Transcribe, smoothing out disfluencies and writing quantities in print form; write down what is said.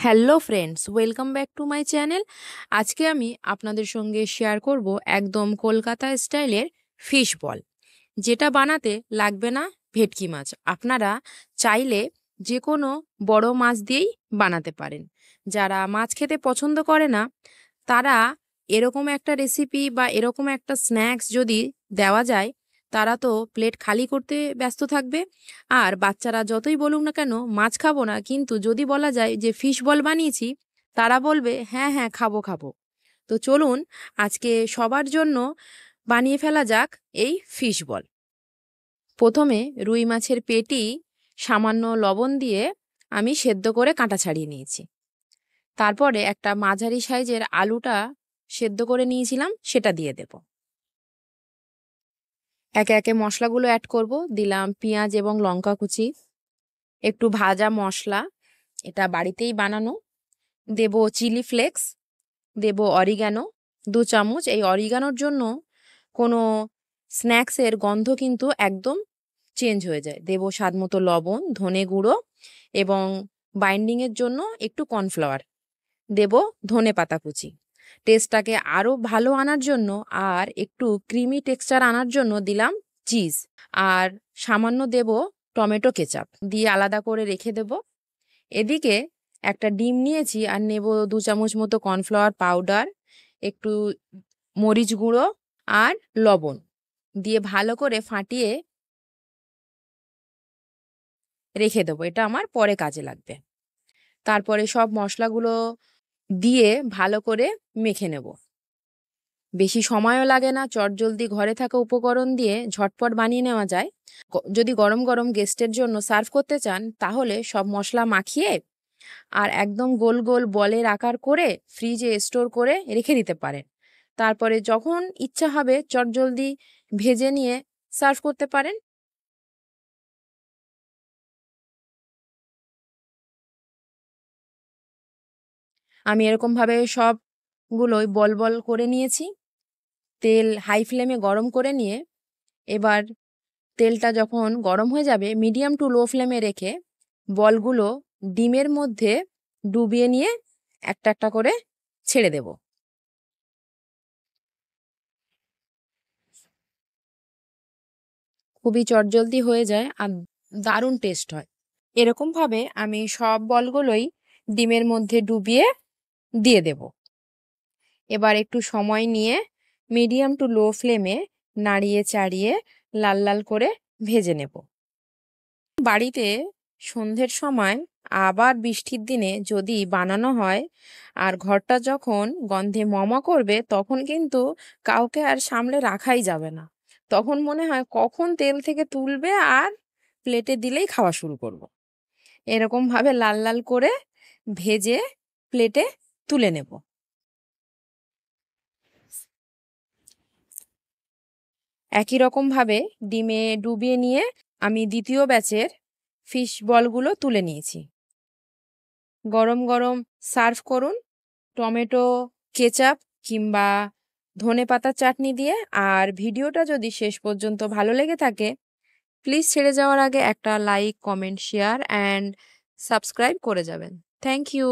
Hello friends, welcome back to my channel. আজকে আমি আপনাদের সঙ্গে শেয়ার করব একদম কলকাতা স্টাইলের ফিশ বল, যেটা বানাতে লাগবে না ভেটকি মাছ। আপনারা চাইলে যে কোনো বড় মাছ দিয়েই বানাতে পারেন। যারা মাছ খেতে পছন্দ করে না, তারা এরকম একটা রেসিপি বা এরকম একটা স্ন্যাক্স যদি দেওয়া যায়, তারা তো প্লেট খালি করতে ব্যস্ত থাকবে। আর বাচ্চারা যতই বলুক না কেন মাছ খাবো না, কিন্তু যদি বলা যায় যে ফিশ বল বানিয়েছি, তারা বলবে হ্যাঁ হ্যাঁ খাবো খাবো। তো চলুন আজকে সবার জন্য বানিয়ে ফেলা যাক এই ফিশ বল। প্রথমে রুই মাছের পেটি সামান্য লবণ দিয়ে আমি সেদ্ধ করে কাঁটা ছাড়িয়ে নিয়েছি। তারপরে একটা মাঝারি সাইজের আলুটা সেদ্ধ করে নিয়েছিলাম, সেটা দিয়ে দেব। একে একে মশলাগুলো অ্যাড করব। দিলাম পেঁয়াজ এবং লঙ্কা কুচি, একটু ভাজা মশলা, এটা বাড়িতেই বানানো। দেব চিলি ফ্লেক্স, দেব অরিগ্যানো 2 চামচ। এই অরিগ্যানোর জন্য কোনো স্ন্যাক্সের গন্ধ কিন্তু একদম চেঞ্জ হয়ে যায়। দেব স্বাদ মতো লবণ, ধনে গুঁড়ো এবং বাইন্ডিংয়ের জন্য একটু কর্নফ্লাওয়ার। দেব ধনে পাতা কুচি। টেস্টটাকে আরও ভালো আনার জন্য আর একটু ক্রিমি টেক্সচার আনার জন্য দিলাম চিজ। আর সামান্য দেব টমেটো কেচাপ দিয়ে আলাদা করে রেখে দেব। এদিকে একটা ডিম নিয়েছি আর নেব 2 চামচ মতো কর্নফ্লাওয়ার পাউডার, একটু মরিচ গুঁড়ো আর লবণ দিয়ে ভালো করে ফাটিয়ে রেখে দেবো। এটা আমার পরে কাজে লাগবে। তারপরে সব মশলাগুলো দিয়ে ভালো করে মেখে নেব। বেশি সময়ও লাগে না, চটজলদি ঘরে থাকা উপকরণ দিয়ে ঝটপট বানিয়ে নেওয়া যায়। যদি গরম গরম গেস্টের জন্য সার্ভ করতে চান, তাহলে সব মশলা মাখিয়ে আর একদম গোল গোল বলের আকার করে ফ্রিজে স্টোর করে রেখে দিতে পারেন। তারপরে যখন ইচ্ছা হবে চটজলদি ভেজে নিয়ে সার্ভ করতে পারেন। আমি এরকমভাবে সবগুলোই বল বল করে নিয়েছি। তেল হাই ফ্লেমে গরম করে নিয়ে এবার তেলটা যখন গরম হয়ে যাবে, মিডিয়াম টু লো ফ্লেমে রেখে বলগুলো ডিমের মধ্যে ডুবিয়ে নিয়ে একটা একটা করে ছেড়ে দেব। খুবই চটজলদি হয়ে যায় আর দারুণ টেস্ট হয়। এরকমভাবে আমি সব বলগুলোই ডিমের মধ্যে ডুবিয়ে দিয়ে দেব। এবার একটু সময় নিয়ে মিডিয়াম টু লো ফ্লেমে নাড়িয়ে চাড়িয়ে লাল লাল করে ভেজে নেব। বাড়িতে সন্ধ্যের সময় আবার বৃষ্টির দিনে যদি বানানো হয় আর ঘরটা যখন গন্ধে মমা করবে, তখন কিন্তু কাউকে আর সামলে রাখাই যাবে না। তখন মনে হয় কখন তেল থেকে তুলবে আর প্লেটে দিলেই খাওয়া শুরু করব। এরকমভাবে লাল লাল করে ভেজে প্লেটে তুলে নেব। একই রকমভাবে ডিমে ডুবিয়ে নিয়ে আমি দ্বিতীয় ব্যাচের ফিশ বলগুলো তুলে নিয়েছি। গরম গরম সার্ভ করুন টমেটো কেচাপ কিংবা ধনেপাতা চাটনি দিয়ে। আর ভিডিওটা যদি শেষ পর্যন্ত ভালো লেগে থাকে, প্লিজ ছেড়ে যাওয়ার আগে একটা like, comment, share and subscribe করে যাবেন। Thank you.